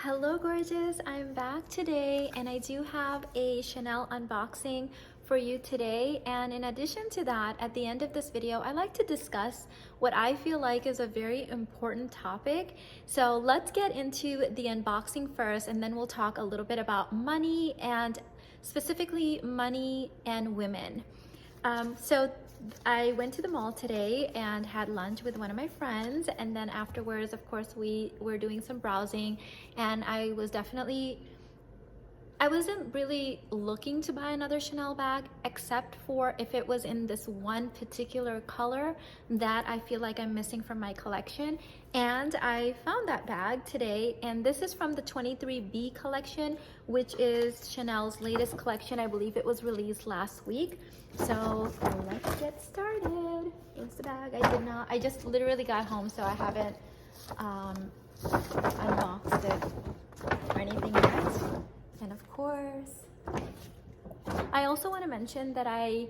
Hello gorgeous, I'm back today and I do have a Chanel unboxing for you today. And in addition to that, at the end of this video, I like to discuss what I feel like is a very important topic. So let's get into the unboxing first and then we'll talk a little bit about money and specifically money and women. So I went to the mall today and had lunch with one of my friends, and then afterwards, of course, we were doing some browsing, and I wasn't really looking to buy another Chanel bag except for if it was in this one particular color that I feel like I'm missing from my collection. And I found that bag today, and this is from the 23B collection, which is Chanel's latest collection. I believe it was released last week. So let's get started. Here's the bag. I just literally got home, so I haven't unboxed it or anything yet. And of course, I also want to mention that I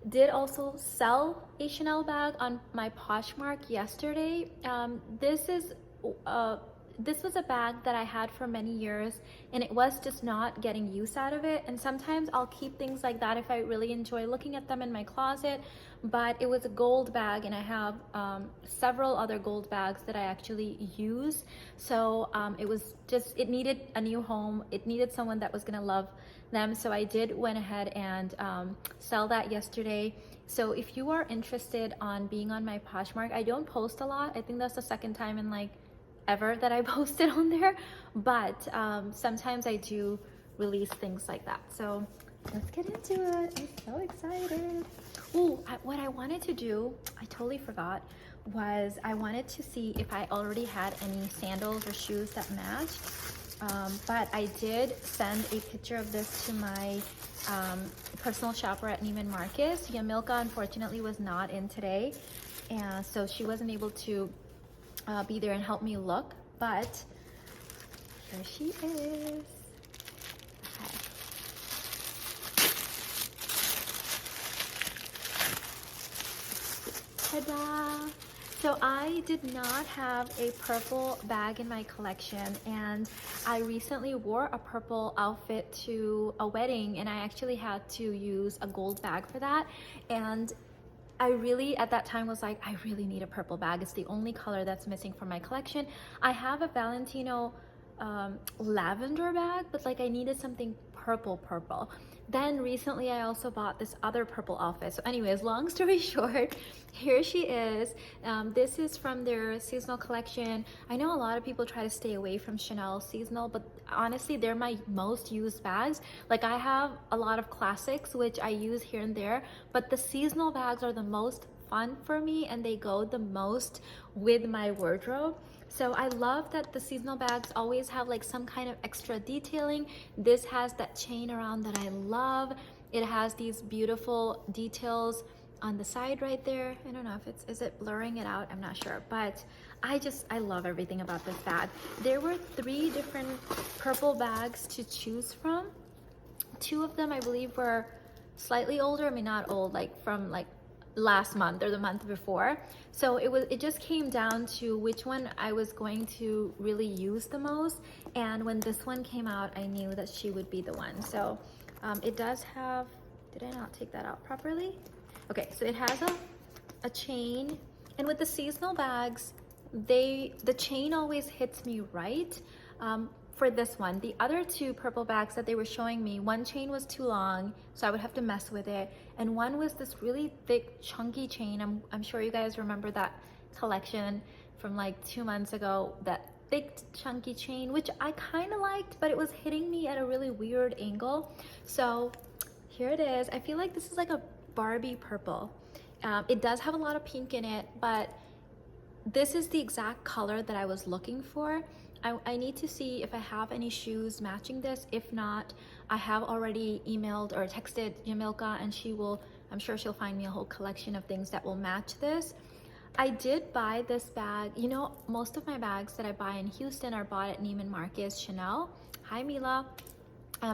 did also sell a Chanel bag on my Poshmark yesterday. This was a bag that I had for many years and it was just not getting use out of it. And sometimes I'll keep things like that if I really enjoy looking at them in my closet. But it was a gold bag and I have several other gold bags that I actually use. So it needed a new home. It needed someone that was gonna love them. So I did went ahead and sell that yesterday. So if you are interested on being on my Poshmark, I don't post a lot. I think that's the second time in like ever that I posted on there, but sometimes I do release things like that. So let's get into it. I'm so excited. What I wanted to do, I totally forgot, was I wanted to see if I already had any sandals or shoes that matched. But I did send a picture of this to my personal shopper at Neiman Marcus. Yamilka unfortunately was not in today, and so she wasn't able to be there and help me look, but here she is. Okay. Ta-da! So I did not have a purple bag in my collection, and I recently wore a purple outfit to a wedding and I actually had to use a gold bag for that. And I really, at that time, was like, I really need a purple bag. It's the only color that's missing from my collection. I have a Valentino lavender bag, but like I needed something purple. Then recently I also bought this other purple outfit. So anyways, long story short, here she is. This is from their seasonal collection. I know a lot of people try to stay away from Chanel seasonal, but honestly, they're my most used bags. Like I have a lot of classics, which I use here and there, but the seasonal bags are the most fun for me and they go the most with my wardrobe. So I love that the seasonal bags always have like some kind of extra detailing. This has that chain around that I love. It has these beautiful details on the side right there. I don't know if is it blurring it out? I'm not sure, but I love everything about this bag. There were 3 different purple bags to choose from. 2 of them I believe were slightly older. I mean, not old, like from like last month or the month before. So it just came down to which one I was going to really use the most. And when this one came out, I knew that she would be the one. So it does have, did I not take that out properly? Okay, so it has a chain, and with the seasonal bags, the chain always hits me right. For this one, the other 2 purple bags that they were showing me, one chain was too long, so I would have to mess with it, and one was this really thick, chunky chain. I'm sure you guys remember that collection from like 2 months ago, that thick, chunky chain, which I kind of liked, but it was hitting me at a really weird angle. So here it is. I feel like this is like a Barbie purple. It does have a lot of pink in it, but this is the exact color that I was looking for. I need to see if I have any shoes matching this. If not, I have already emailed or texted Yamilka and I'm sure she'll find me a whole collection of things that will match this. I did buy this bag. You know, most of my bags that I buy in Houston are bought at Neiman Marcus Chanel. Hi, Mila.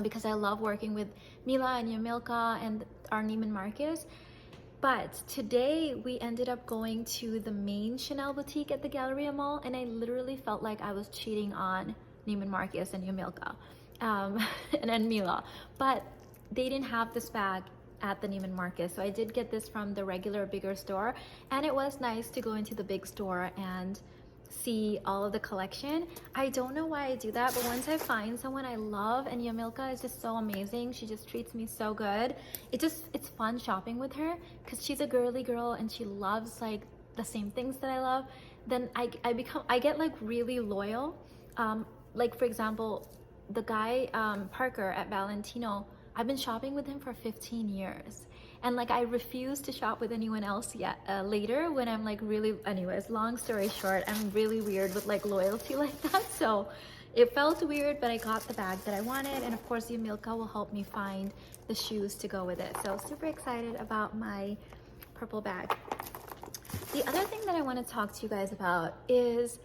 Because I love working with Mila and Yamilka and our Neiman Marcus. But today we ended up going to the main Chanel boutique at the Galleria Mall, and I literally felt like I was cheating on Neiman Marcus and Yumilka, and Mila, but they didn't have this bag at the Neiman Marcus. So I did get this from the regular bigger store, and it was nice to go into the big store and see all of the collection. I don't know why I do that, but once I find someone I love, and Yamilka is just so amazing, she just treats me so good. It's fun shopping with her because she's a girly girl and she loves like the same things that I love. Then I get like really loyal. Like for example, the guy Parker at Valentino, I've been shopping with him for 15 years. And like I refuse to shop with anyone else yet later when I'm like really, anyways, long story short, I'm really weird with like loyalty like that. So it felt weird, but I got the bag that I wanted. And of course, Yumilka will help me find the shoes to go with it. So super excited about my purple bag. The other thing that I want to talk to you guys about is,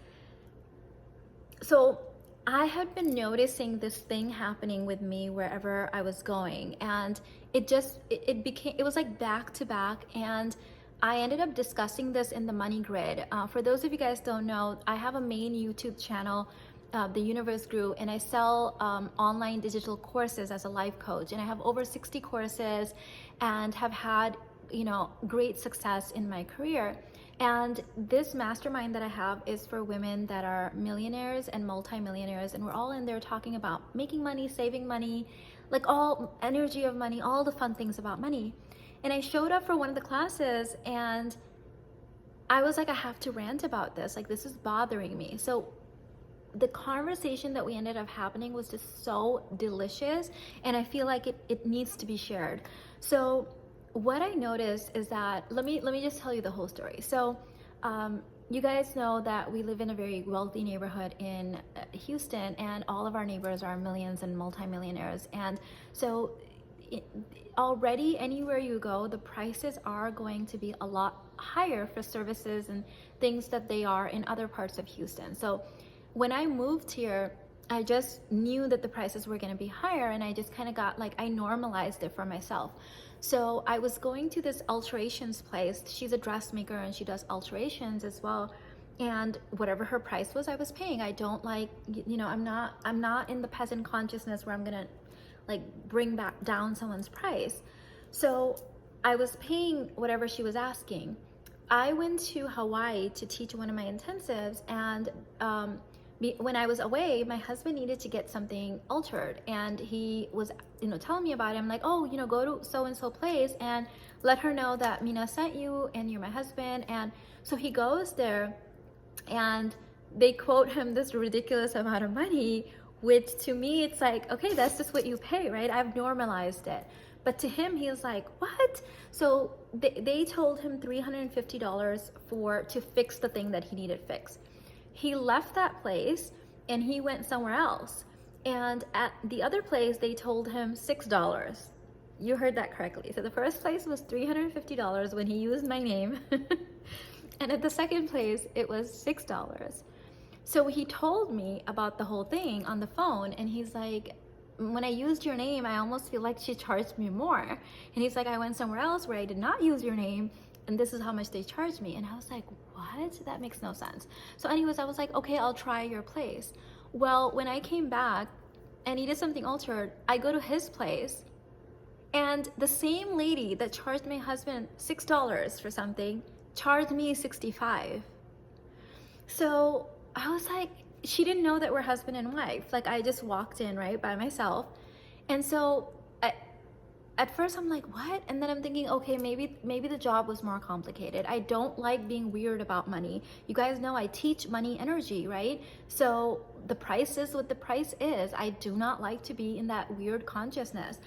so I had been noticing this thing happening with me wherever I was going, and it was like back to back, and I ended up discussing this in the Money Grid. For those of you guys don't know, I have a main YouTube channel, the Universe Group, and I sell online digital courses as a life coach, and I have over 60 courses and have had, you know, great success in my career. And this mastermind that I have is for women that are millionaires and multimillionaires, and we're all in there talking about making money, saving money, like all energy of money, all the fun things about money. And I showed up for one of the classes and I was like, I have to rant about this, like this is bothering me. So the conversation that we ended up happening was just so delicious, and I feel like it needs to be shared. So what I noticed is that, let me just tell you the whole story. So you guys know that we live in a very wealthy neighborhood in Houston, and all of our neighbors are millions and multimillionaires. And so already anywhere you go, the prices are going to be a lot higher for services and things that they are in other parts of Houston. So when I moved here, I just knew that the prices were going to be higher, and I just kind of got like, I normalized it for myself. So I was going to this alterations place. She's a dressmaker and she does alterations as well. And whatever her price was, I was paying. I don't like, you know, I'm not in the peasant consciousness where I'm going to like bring back down someone's price. So I was paying whatever she was asking. I went to Hawaii to teach one of my intensives, and when I was away, my husband needed to get something altered, and he was, you know, telling me about it. I'm like, oh, you know, go to so-and-so place and let her know that Mina sent you and you're my husband. And so he goes there and they quote him this ridiculous amount of money, which to me, it's like, okay, that's just what you pay, right? I've normalized it. But to him, he was like, what? So they told him $350 to fix the thing that he needed fixed. He left that place and he went somewhere else. And at the other place, they told him $6. You heard that correctly. So the first place was $350 when he used my name. And at the second place, it was $6. So he told me about the whole thing on the phone, and he's like, when I used your name, I almost feel like she charged me more. And he's like, I went somewhere else where I did not use your name, and this is how much they charged me. And I was like, what? That makes no sense. So anyways, I was like, okay, I'll try your place. Well, when I came back and needed something altered, I go to his place, and the same lady that charged my husband $6 for something charged me $65. So I was like, she didn't know that we're husband and wife. Like, I just walked in, right, by myself. And so at first I'm like, what? And then I'm thinking, okay, maybe the job was more complicated. I don't like being weird about money. You guys know I teach money energy, right? So the price is what the price is. I do not like to be in that weird consciousness.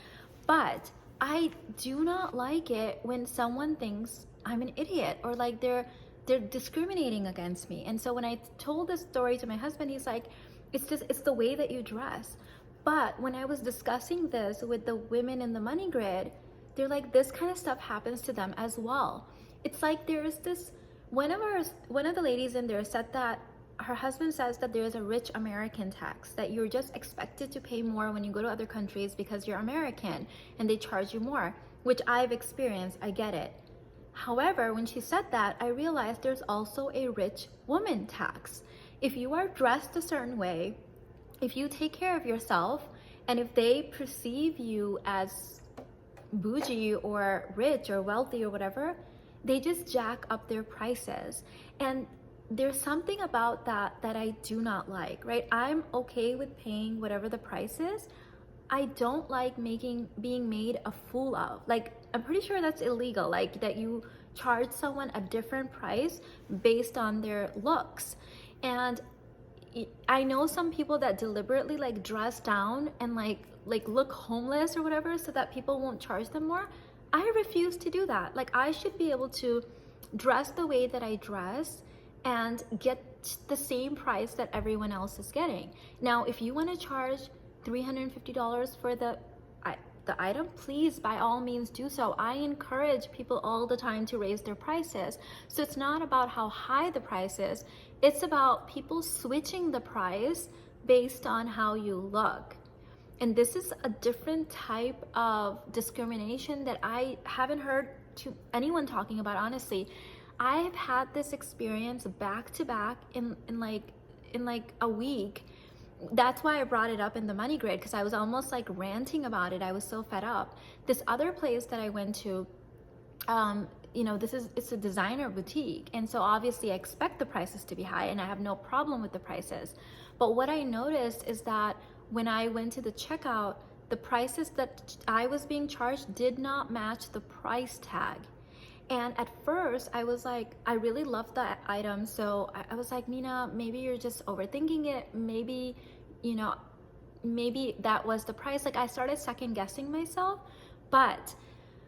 But I do not like it when someone thinks I'm an idiot, or like they're discriminating against me. And so when I told this story to my husband, he's like, it's the way that you dress. But when I was discussing this with the women in the Money Grid, they're like, this kind of stuff happens to them as well. It's like there's this, one of the ladies in there said that her husband says that there's a rich American tax, that you're just expected to pay more when you go to other countries because you're American and they charge you more, which I've experienced, I get it. However, when she said that, I realized there's also a rich woman tax. If you are dressed a certain way, if you take care of yourself, and if they perceive you as bougie or rich or wealthy or whatever, they just jack up their prices. And there's something about that that I do not like, right? I'm okay with paying whatever the price is. I don't like being made a fool of. Like, I'm pretty sure that's illegal, like that you charge someone a different price based on their looks. And I know some people that deliberately like dress down and like look homeless or whatever so that people won't charge them more. I refuse to do that. Like, I should be able to dress the way that I dress and get the same price that everyone else is getting. Now, if you want to charge $350 for the item, please by all means do so. I encourage people all the time to raise their prices. So it's not about how high the price is, it's about people switching the price based on how you look. And this is a different type of discrimination that I haven't heard to anyone talking about, honestly. I've had this experience back to back in like a week. That's why I brought it up in the money grid, because I was almost like ranting about it. I was so fed up. This other place that I went to, it's a designer boutique, and so obviously I expect the prices to be high, and I have no problem with the prices. But what I noticed is that when I went to the checkout, the prices that I was being charged did not match the price tag. And at first I was like, I really loved that item. So I was like, Mina, maybe you're just overthinking it. Maybe, maybe that was the price. Like, I started second guessing myself. But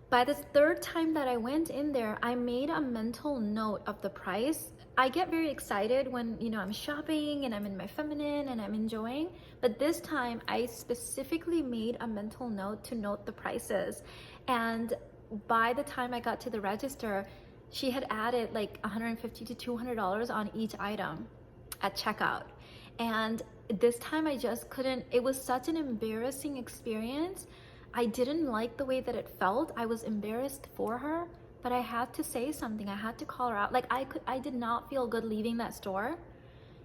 by the third time that I went in there, I made a mental note of the price. I get very excited when, I'm shopping and I'm in my feminine and I'm enjoying. But this time I specifically made a mental note to note the prices. And by the time I got to the register, she had added like $150 to $200 on each item at checkout. And this time I just couldn't. It was such an embarrassing experience. I didn't like the way that it felt. I was embarrassed for her, but I had to say something. I had to call her out. Like, I did not feel good leaving that store.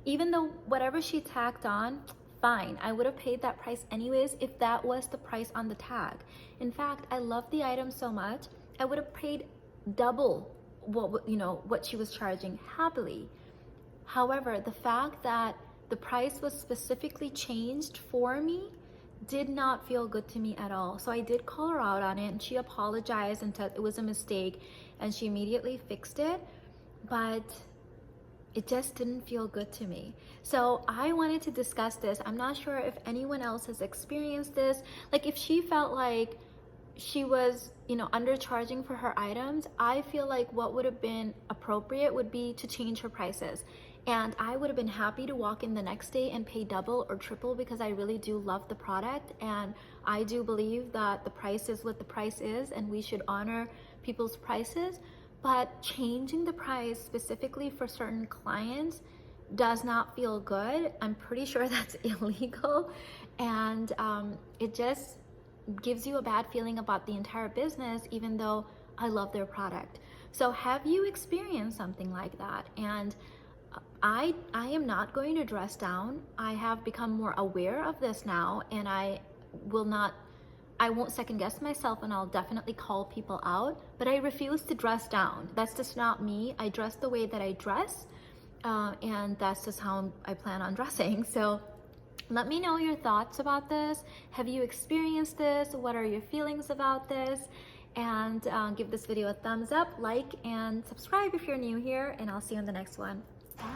Even though whatever she tacked on, fine, I would have paid that price anyways if that was the price on the tag. In fact, I love the item so much, I would have paid double what she was charging happily. However, the fact that the price was specifically changed for me did not feel good to me at all. So I did call her out on it, and she apologized and said it was a mistake, and she immediately fixed it. But it just didn't feel good to me. So I wanted to discuss this. I'm not sure if anyone else has experienced this. Like, if she felt like she was, undercharging for her items, I feel like what would have been appropriate would be to change her prices. And I would have been happy to walk in the next day and pay double or triple, because I really do love the product. And I do believe that the price is what the price is, and we should honor people's prices. But changing the price specifically for certain clients does not feel good. I'm pretty sure that's illegal. And it just gives you a bad feeling about the entire business, even though I love their product. So have you experienced something like that? And I am not going to dress down. I have become more aware of this now, and I won't second guess myself, and I'll definitely call people out, but I refuse to dress down. That's just not me. I dress the way that I dress, and that's just how I plan on dressing. So let me know your thoughts about this. Have you experienced this? What are your feelings about this? And give this video a thumbs up, like, and subscribe if you're new here, and I'll see you in the next one. Bye.